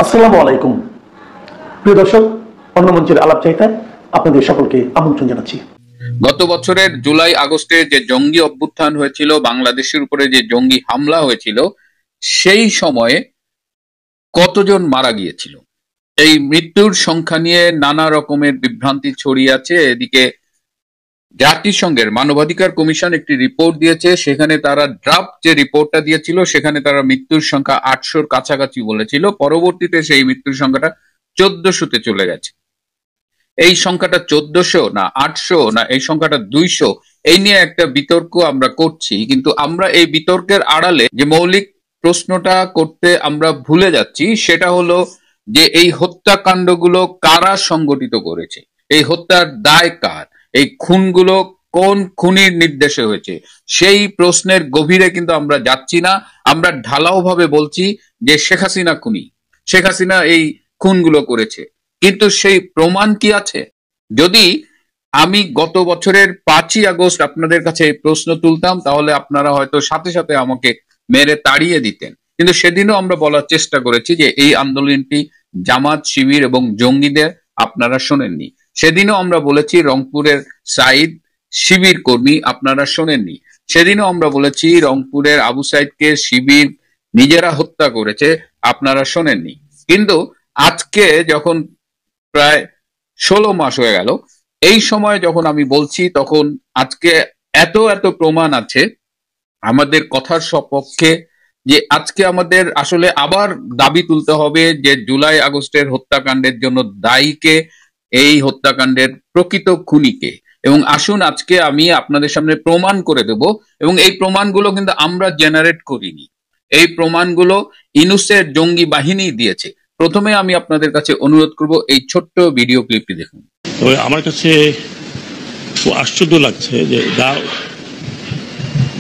আসসালামু আলাইকুম প্রিয় দর্শক, অন্য মঞ্চের আলাপ চাইতায় আপনাদের সকলকে আমন্ত্রণ জানাচ্ছি। গত বছরের জুলাই আগস্টে যে জঙ্গি অভ্যুত্থান হয়েছিল, বাংলাদেশের উপরে যে জঙ্গি হামলা হয়েছিল, সেই সময়ে কতজন মারা গিয়েছিল, এই মৃত্যুর সংখ্যা নিয়ে নানা রকমের বিভ্রান্তি ছড়িয়ে আছে। এদিকে জাতিসংঘের মানবাধিকার কমিশন একটি রিপোর্ট দিয়েছে, সেখানে তারা ড্রাফট যে রিপোর্টটা দিয়েছিল সেখানে তারা মৃত্যুর সংখ্যা 800-র কাছাকাছি বলেছিল। পরবর্তীতে সেই মৃত্যুর সংখ্যাটা 1400-তে চলে গেছে। এই সংখ্যাটা 1400 না 800 না এই সংখ্যাটা 200, এই নিয়ে একটা বিতর্ক আমরা করছি, কিন্তু আমরা এই বিতর্কের আড়ালে যে মৌলিক প্রশ্নটা করতে আমরা ভুলে যাচ্ছি সেটা হলো যে এই হত্যাকাণ্ডগুলো কারা সংগঠিত করেছে, এই হত্যার দায় কার, এই খুনগুলো কোন খুনির নির্দেশে হয়েছে, সেই প্রশ্নের গভীরে কিন্তু আমরা যাচ্ছি না। আমরা ঢালাও ভাবে বলছি যে শেখ হাসিনা খুনি, শেখ হাসিনা এই খুনগুলো করেছে, কিন্তু সেই প্রমাণ কি আছে? যদি আমি গত বছরের 5ই আগস্ট আপনাদের কাছে এই প্রশ্ন তুলতাম তাহলে আপনারা হয়তো সাথে সাথে আমাকে মেরে তাড়িয়ে দিতেন, কিন্তু সেদিনও আমরা বলার চেষ্টা করেছি যে এই আন্দোলনটি জামাত, শিবির এবং জঙ্গিদের, আপনারা শোনেননি। সেদিনও আমরা বলেছি রংপুরের সাইদ শিবির কর্মী, আপনারা শোনেননি। সেদিনও আমরা বলেছি রংপুরের আবু সাইদকে শিবির নিজেরা হত্যা করেছে, আপনারা শোনেননি। কিন্তু আজকে যখন প্রায় 16 মাস হয়ে গেল, এই সময় যখন আমি বলছি তখন আজকে এত এত প্রমাণ আছে আমাদের কথার সপক্ষে যে আজকে আমাদের আসলে আবার দাবি তুলতে হবে যে জুলাই আগস্টের হত্যাকাণ্ডের জন্য দায়ীকে, এই হত্যাকাণ্ডের প্রকৃত খুনিকে। এবং আসুন আজকে আমি আপনাদের সামনে প্রমাণ করে দেব, এবং এই প্রমাণগুলো কিন্তু আমরা জেনারেট করিনি, এই প্রমাণগুলো ইনুসের জঙ্গি বাহিনী দিয়েছে। প্রথমে আমি আপনাদের কাছে অনুরোধ করব এই ছোট্ট ভিডিও ক্লিপটি দেখুন। তবে আমার কাছে খুব আশ্চর্য লাগছে যে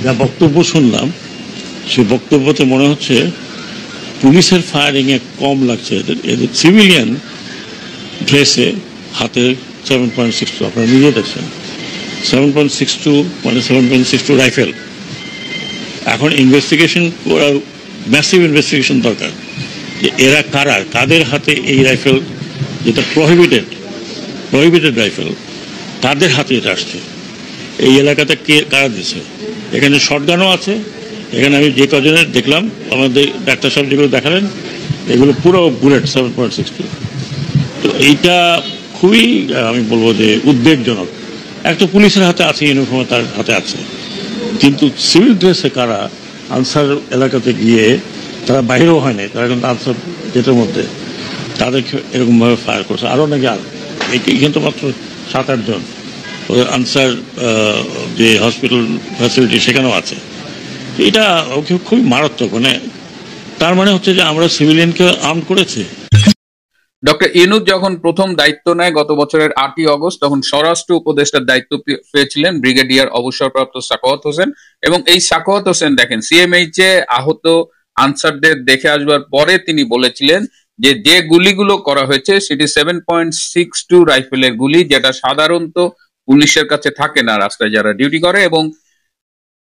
যা বক্তব্য শুনলাম, সেই বক্তব্যতে মনে হচ্ছে পুলিশের ফায়ারিংয়ে কম লাগছে, এদের সিভিলিয়ান ড্রেসে হাতে 7.62, আপনারা নিজে দেখছেন 7.62 মানে 7.62 রাইফেল। এখন ইনভেস্টিগেশন করার, ম্যাসিভ ইনভেস্টিগেশন দরকার যে এরা কারা, কাদের হাতে এই রাইফেল, যেটা প্রহিবিটেড রাইফেল, তাদের হাতে এটা আসছে, এই এলাকাতে কে কারা দিচ্ছে। এখানে শটগানও আছে, এখানে আমি যে কজনের দেখলাম, আমাদের ডাক্তার সাহেব যেগুলো দেখালেন এগুলো পুরো বুলেট 7.62। তো এইটা খুবই আমি বলবো যে উদ্বেগজনক। একটা পুলিশের হাতে আছে, ইউনিফর্ম তার হাতে আছে, কিন্তু সিভিল ড্রেসে কারা আনসার এলাকাতে গিয়ে, তারা বাইরেও হয় নাই, তারা কিন্তু আনসার গেটের মধ্যে তাদেরকে এরকমভাবে ফায়ার করছে। আরও নাকি এখানে তো মাত্র 7-8 জন, আনসার যে হসপিটাল ফ্যাসিলিটি সেখানেও আছে। এটা খুবই মারাত্মক। মানে তার মানে হচ্ছে যে আমরা সিভিলিয়ানকে আর্ম করেছি। ডক্টর ইউনূস যখন প্রথম দায়িত্ব নেয় গত বছরের 8ই আগস্ট, তখন স্বরাষ্ট্র উপদেষ্টার দায়িত্ব পেয়েছিলেন ব্রিগেডিয়ার অবসরপ্রাপ্ত সাখাওয়াত হোসেন। এবং এই সাখাওয়াত হোসেন দেখেন সিএমএইচ এ আহত আনসারদের দেখে আসবার পরে তিনি বলেছিলেন যে যে গুলিগুলো করা হয়েছে সেটি 7.62 রাইফেলের গুলি, যেটা সাধারণত পুলিশের কাছে থাকে না রাস্তায় যারা ডিউটি করে, এবং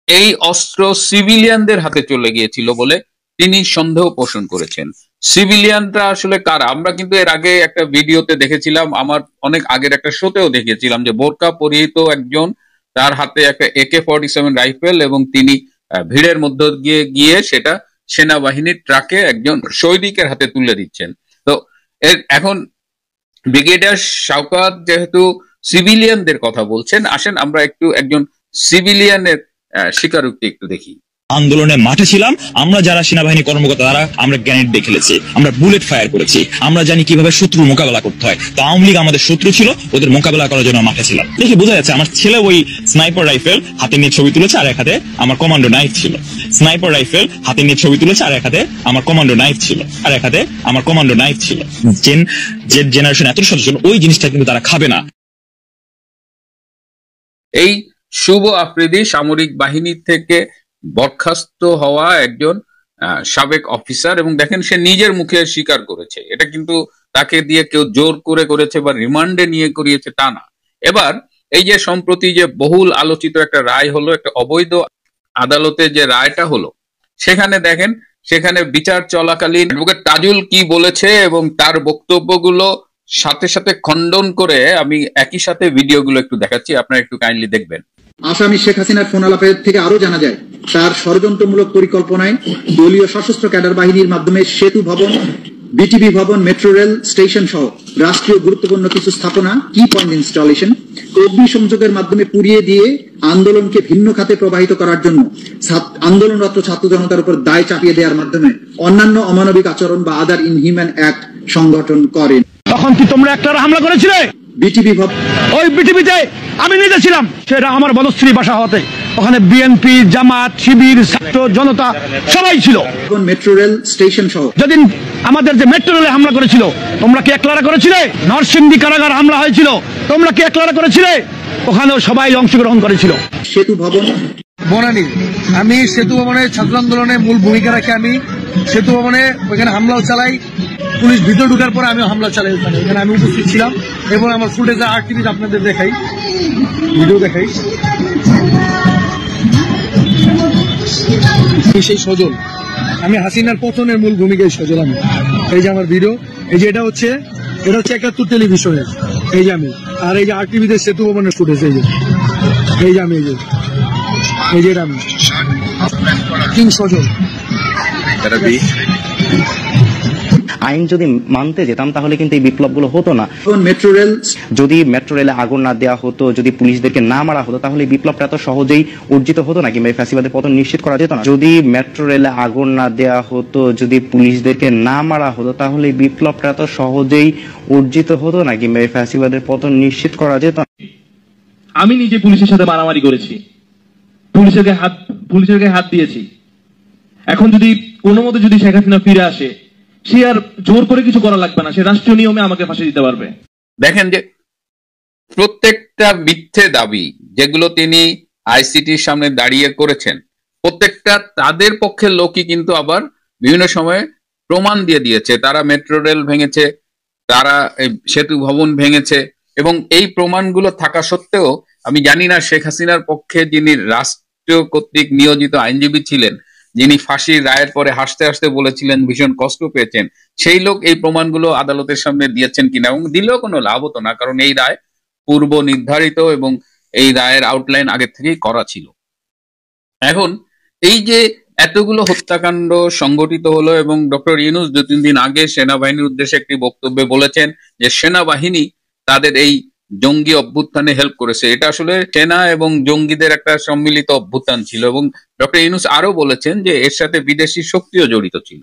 এই অস্ত্র সিভিলিয়ানদের হাতে চলে গিয়েছিল বলে তিনি সন্দেহ পোষণ করেছেন। সিভিলিয়ানরা আসলে কারা? আমরা কিন্তু এর আগে একটা ভিডিওতে দেখেছিলাম, আমার অনেক আগের একটা শোতেও দেখেছিলাম যে বোরকা পরিহিত একজন, তার হাতে একটা AK-47 রাইফেল, এবং তিনি ভিড়ের মধ্য দিয়ে গিয়ে সেটা সেনাবাহিনীর ট্রাকে একজন সৈনিকের হাতে তুলে দিচ্ছেন। তো এখন ব্রিগেডিয়ার শাওকাত যেহেতু সিভিলিয়ানদের কথা বলছেন, আসেন আমরা একটু একজন সিভিলিয়ানের স্বীকারোক্তি একটু দেখি। আন্দোলনের মাঠে ছিলাম আমরা, যারা সেনাবাহিনী কর্মকর্তা তারা, আমরা গ্রেনেড দিয়ে খেলেছি, আমরা বুলেট ফায়ার করেছি, আমরা জানি কিভাবে শত্রুর মোকাবেলা করতে হয়। তো আওয়ামী লীগ আমাদের শত্রু ছিল, ওদের মোকাবেলা করার জন্য মাঠে ছিলাম। দেখে বোঝা যাচ্ছে আমার ছেলে ওই স্নাইপার রাইফেল হাতে নিয়ে ছবি তুলেছে, আর এক হাতে আমার কমান্ডো নাইফ ছিল। স্নাইপার রাইফেল হাতে নিয়ে ছবি তুলেছে, আর এক হাতে আমার কমান্ডো নাইফ ছিল, আর এক হাতে আমার কমান্ডো নাইফ ছিল। যে জেনারেশন এত সচেতন, ওই জিনিসটা কিন্তু তারা খাবে না। এই শুভ আফ্রিদি সামরিক বাহিনী থেকে বরখাস্ত হওয়া একজন সাবেক অফিসার, এবং দেখেন সে নিজের মুখে স্বীকার করেছে, এটা কিন্তু তাকে দিয়ে কেউ জোর করে করেছে বা রিমান্ডে নিয়ে করিয়েছে তা না। এবার এই যে সম্প্রতি যে বহুল আলোচিত একটা রায় হলো, একটা অবৈধ আদালতে যে রায়টা হলো, সেখানে দেখেন সেখানে বিচার চলাকালীন অ্যাডভোকেট তাজুল কি বলেছে এবং তার বক্তব্যগুলো সাথে সাথে খণ্ডন করে আমি একই সাথে ভিডিওগুলো একটু দেখাচ্ছি, আপনারা একটু কাইন্ডলি দেখবেন। আসামি শেখ হাসিনার ফোন আলাপের থেকে আরো জানা যায় তার ষড়যন্ত্রমূলক পরিকল্পনায় দলীয় সশস্ত্র ক্যাডার বাহিনীর মাধ্যমে সেতু ভবন, বিটিভি ভবন, মেট্রো রেল স্টেশন সহ রাষ্ট্রীয় গুরুত্বপূর্ণ কিছু স্থাপনা কি পয়েন্ট ইনস্টলেশন অগ্নিসংযোগের মাধ্যমে পুড়িয়ে দিয়ে আন্দোলনকে ভিন্ন খাতে প্রবাহিত করার জন্য আন্দোলনরত ছাত্র জনতার উপর দায় চাপিয়ে দেওয়ার মাধ্যমে অন্যান্য অমানবিক আচরণ বা আদার ইনহিউম্যান অ্যাক্ট সংগঠন করেন। তখন কি তোমরা একটার হামলা করেছিলে? বিটিভি ভবন, ওই বিটিভিতে আমি নিজে ছিলাম, সেটা আমার বনশ্রী বাসা হতে। ওখানে বিএনপি, জামাত, শিবির, ছাত্র জনতা সবাই ছিল। মেট্রো রেল স্টেশন সহ যেদিন আমাদের যে মেট্রো রেলে হামলা করেছিল, তোমরা কি একলারা করেছিলে? নরসিংদী কারাগার হামলা হয়েছিল, তোমরা কি একলারা করেছিলে? ওখানেও সবাই অংশগ্রহণ করেছিল। সেতু ভবন বনানী, আমি সেতু ভবনে ছাত্র আন্দোলনে মূল ভূমিকা রাখি। আমি সেতু ভবনে ওইখানে হামলাও চালাই, পুলিশ ভিতরে ঢুকার পরে আমি হামলা চালাই ওখানে, এখানে আমি উপস্থিত ছিলাম এবং আমার ফুটেজ আর্টিভিজ আপনাদের দেখাই, ভিডিও দেখাই। সেই সজল, আমি হাসিনার পতনের মূল ভূমিকায় সজল আমি। এই যে আমার ভিডিও, এই যে এটা হচ্ছে 71 টেলিভিশনের, এই যে আমি, আর এই যে আর্টিভিতে সেতু ভবনের ফুটেজ, এই যে আমি, এই যে আমি কিং সজল। আইন যদি মানতে যেতাম তাহলে কিন্তু এই বিপ্লবগুলো হতো না। মেট্রো রেল, যদি মেট্রো রেলে আগুন না দেওয়া হতো, যদি পুলিশদেরকে না মারা হতো, তাহলে এই বিপ্লবটা এত সহজেই অর্জিত হতো না, কিংবা ফ্যাসিবাদের পতন নিশ্চিত করা যেত না। যদি মেট্রো রেলে আগুন না দেওয়া হতো, যদি পুলিশদেরকে না মারা হতো, তাহলে এই বিপ্লবটা এত সহজেই অর্জিত হতো না, কিংবা ফ্যাসিবাদের পতন নিশ্চিত করা যেত না। আমি নিজে পুলিশের সাথে মারামারি করেছি, পুলিশের গায়ে হাত দিয়েছি। এখন যদি কোনো মতে যদি শেখ হাসিনা ফিরে আসে, সে আর জোর করে কিছু করা লাগবে না, সে রাষ্ট্রীয় নিয়মে আমাকে ফাঁসি দিতে পারবে। দেখেন যে প্রত্যেকটা মিথ্যে দাবি যেগুলো তিনি আইসিটির সামনে দাঁড়িয়ে করেছেন, প্রত্যেকটা তাদের পক্ষের লোকই কিন্তু আবার বিভিন্ন সময়ে প্রমাণ দিয়ে দিয়েছে। তারা মেট্রো রেল ভেঙেছে, তারা সেতু ভবন ভেঙেছে, এবং এই প্রমাণগুলো থাকা সত্ত্বেও আমি জানি না শেখ হাসিনার পক্ষে যিনি রাষ্ট্রীয় কর্তৃক নিয়োজিত আইনজীবী ছিলেন, যিনি ফাঁসির রায়ের পরে হাসতে হাসতে বলেছিলেন ভীষণ কষ্ট পেয়েছেন, সেই লোক এই প্রমাণগুলো আদালতের সামনে দিয়েছেন কিনা, এবং দিলেও কোনো লাভ হতো না, কারণ এই রায় পূর্ব নির্ধারিত এবং এই রায়ের আউটলাইন আগে থেকেই করা ছিল। এখন এই যে এতগুলো হত্যাকাণ্ড সংগঠিত হলো, এবং ডক্টর ইউনূস 2-3 দিন আগে সেনাবাহিনীর উদ্দেশ্যে একটি বক্তব্যে বলেছেন যে সেনাবাহিনী তাদের এই জঙ্গি অভ্যুত্থানে হেল্প করেছে। এটা আসলে সেনা এবং জঙ্গিদের একটা সম্মিলিত অভ্যুত্থান ছিল, এবং ডক্টর ইউনূস আরো বলেছেন যে এর সাথে বিদেশি শক্তিও জড়িত ছিল।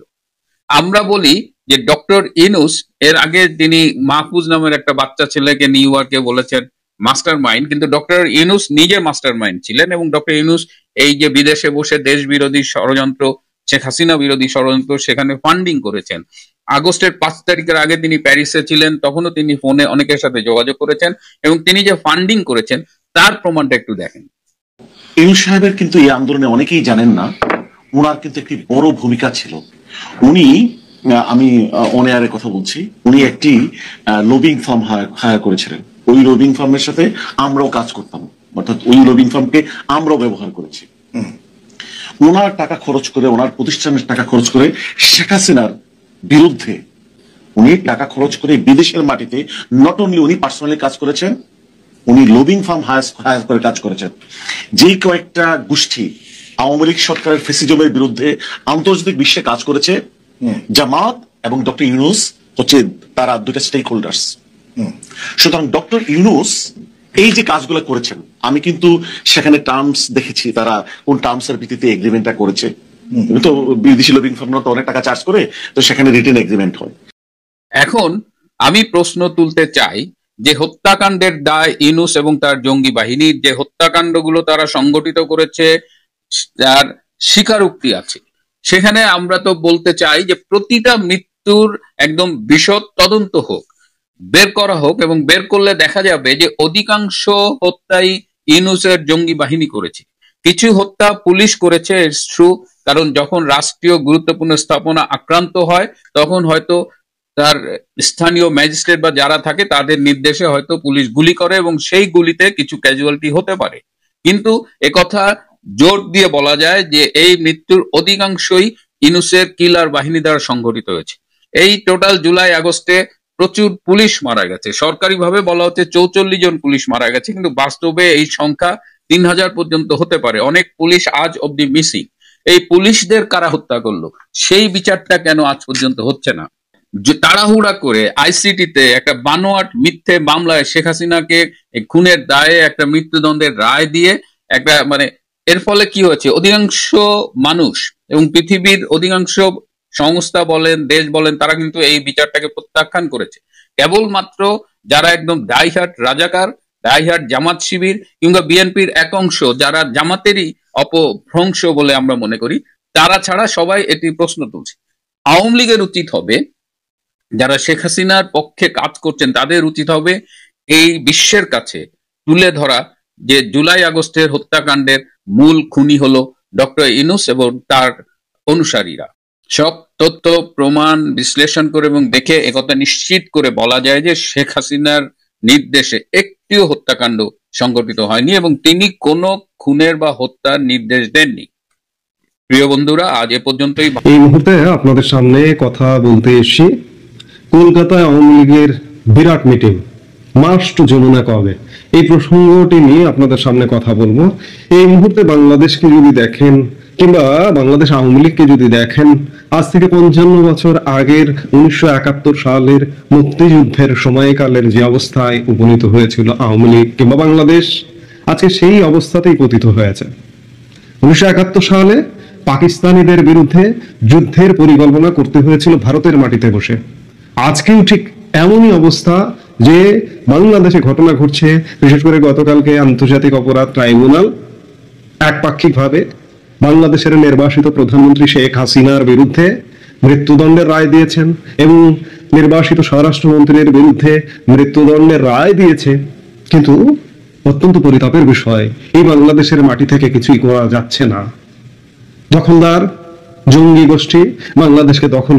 আমরা বলি যে ডক্টর ইউনূস এর আগে তিনি মাহফুজ নামের একটা বাচ্চা ছেলেকে নিউ ইয়র্কে বলেছেন মাস্টার মাইন্ড, কিন্তু ডক্টর ইউনূস নিজে মাস্টার মাইন্ড ছিলেন, এবং ডক্টর ইউনূস এই যে বিদেশে বসে দেশ বিরোধী ষড়যন্ত্র, শেখ হাসিনা বিরোধী ষড়যন্ত্র, সেখানে ফান্ডিং করেছেন। আগস্টের 5 তারিখের আগে তিনি প্যারিসে ছিলেন, তখনও তিনি ফোনে অনেকের সাথে যোগাযোগ করেছেন, এবং তিনি যে ফান্ডিং করেছেন তার প্রমাণটা একটু দেখেন। ইউনূস সাহেবের কিন্তু এই আন্দোলনে অনেকেই জানেন না, ওনার কিন্তু একটি বড় ভূমিকা ছিল। উনি, আমি অন এয়ারে কথা বলছি, উনি একটি লবিং ফার্ম হায়ার করেছিলেন। ওই লবিং ফার্মের সাথে আমরাও কাজ করতাম, অর্থাৎ ওই লবিং ফার্মকে আমরাও ব্যবহার করেছি। ওনার টাকা খরচ করে, ওনার প্রতিষ্ঠানের টাকা খরচ করে শেখ হাসিনার বিরুদ্ধে উনি টাকা খরচ করে বিদেশের মাটিতে নট অনলি উনি পার্সোনালি কাজ করেছেন, উনি লবিং ফার্ম হায়ার করে কাজ করেছেন। যেই কয়েকটা গোষ্ঠী আওয়ামী লীগ সরকারের ফেসিজমের বিরুদ্ধে আন্তর্জাতিক বিশ্বে কাজ করেছে, জামাত এবং ডক্টর ইউনূস হচ্ছে তারা দুইটা স্টেক হোল্ডার্স। সুতরাং ডক্টর ইউনূস এই যে কাজগুলো করেছেন, আমি কিন্তু সেখানে টার্মস দেখেছি, তারা কোন টার্মস এর ভিত্তিতে এগ্রিমেন্টটা করেছে। তো বিদেশি লবিং ফার্মরা তো অনেক টাকা চার্জ করে, তো সেখানে রিটেন এগ্রিমেন্ট হয়। এখন আমি প্রশ্ন তুলতে চাই যে হত্যাকাণ্ডের দায় ইউনূস এবং তার জঙ্গি বাহিনীর, যে হত্যাকাণ্ডগুলো তারা সংগঠিত করেছে তার স্বীকারোক্তি আছে, সেখানে আমরা তো বলতে চাই যে প্রতিটা মৃত্যুর একদম বিশদ তদন্ত হোক, বের করা হোক, এবং বের করলে দেখা যাবে যে অধিকাংশ হত্যাই ইউনূসের জঙ্গি বাহিনী করেছে। কিছু হত্যা পুলিশ করেছে, ইটস ট্রু, কারণ যখন রাষ্ট্রীয় গুরুত্বপূর্ণ স্থাপনা আক্রান্ত হয় তখন হয়তো তার স্থানীয় ম্যাজিস্ট্রেট বা যারা থাকে তাদের নির্দেশে হয়তো পুলিশ গুলি করে, এবং সেই গুলিতে কিছু ক্যাজুয়ালিটি হতে পারে। কিন্তু একথা জোর দিয়ে বলা যায় যে এই মৃত্যুর অধিকাংশই ইউনূসের কিলার বাহিনী দ্বারা সংঘটিত হয়েছে। এই টোটাল জুলাই আগস্টে প্রচুর পুলিশ মারা গেছে। সরকারিভাবে বলা হচ্ছে 44 জন পুলিশ মারা গেছে, কিন্তু বাস্তবে এই সংখ্যা 3000 পর্যন্ত হতে পারে। অনেক পুলিশ আজ অব্দি মিসিং। এই পুলিশদের কারা হত্যা করলো সেই বিচারটা কেন আজ পর্যন্ত হচ্ছে না? যে তাড়াহুড়া করে আইসিটিতে একটা বানোয়াট মিথ্যে মামলায় শেখ হাসিনাকে খুনের দায়ে একটা মৃত্যুদণ্ডের রায় দিয়ে একটা মানে এর ফলে কি হয়েছে, অধিকাংশ মানুষ এবং পৃথিবীর অধিকাংশ সংস্থা বলেন, দেশ বলেন, তারা কিন্তু এই বিচারটাকে প্রত্যাখ্যান করেছে। কেবলমাত্র যারা একদম ডাইহার্ট রাজাকার, ডাইহার্ট জামাত শিবির কিংবা বিএনপির এক অংশ যারা জামাতেরই অপভ্রংশ বলে আমরা মনে করি, তারা ছাড়া সবাই এটি প্রশ্ন তুলছে। আওয়ামী লীগের উচিত হবে, যারা শেখ হাসিনার পক্ষে কাজ করছেন তাদের উচিত হবে এই বিশ্বের কাছে তুলে ধরা যে জুলাই আগস্টের হত্যাকাণ্ডের মূল খুনি হলো ডক্টর ইউনূস এবং তার অনুসারীরা। সব তথ্য প্রমাণ বিশ্লেষণ করে এবং দেখে একথা নিশ্চিত করে বলা যায় যে শেখ হাসিনার নির্দেশে একটিও হত্যাকাণ্ড সংঘটিত হয়নি এবং তিনি কোনো খুনের বা হত্যার নির্দেশ দেননি। প্রিয় বন্ধুরা, আজ এ পর্যন্তই। এই মুহূর্তে আপনাদের সামনে কথা বলতে এসেছি কলকাতায় আওয়ামী লীগের বিরাট মিটিং, মাস্ট যমুনা কবে, এই প্রসঙ্গটি নিয়ে আপনাদের সামনে কথা বলবো। এই মুহূর্তে বাংলাদেশকে যদি দেখেন কিংবা বাংলাদেশ আওয়ামী লীগকে যদি দেখেন, আজ থেকে 55 বছর আগের 1971 সালের মুক্তিযুদ্ধের সময়কালের যে অবস্থায় উপনীত হয়েছিল আওয়ামী লীগ কিংবা বাংলাদেশ, আজকে সেই অবস্থাতেই পতিত হয়েছে। 1971 সালে পাকিস্তানিদের বিরুদ্ধে যুদ্ধের পরিকল্পনা করতে হয়েছিল ভারতের মাটিতে বসে। আজকেও ঠিক এমনই অবস্থা যে বাংলাদেশে ঘটনা ঘটছে। বিশেষ করে গতকালকে আন্তর্জাতিক অপরাধ ট্রাইব্যুনাল একপাক্ষিকভাবে বাংলাদেশের নির্বাসিত প্রধানমন্ত্রী শেখ হাসিনার বিরুদ্ধে মৃত্যুদণ্ডের রায় দিয়েছেন এবং নির্বাসিত স্বরাষ্ট্রমন্ত্রীর বিরুদ্ধে মৃত্যুদণ্ডের রায় দিয়েছে। কিন্তু অত্যন্ত পরিতাপের বিষয়, এই বাংলাদেশের মাটি থেকে কিছুই করা যাচ্ছে না। দখলদার জঙ্গি গোষ্ঠী বাংলাদেশকে দখল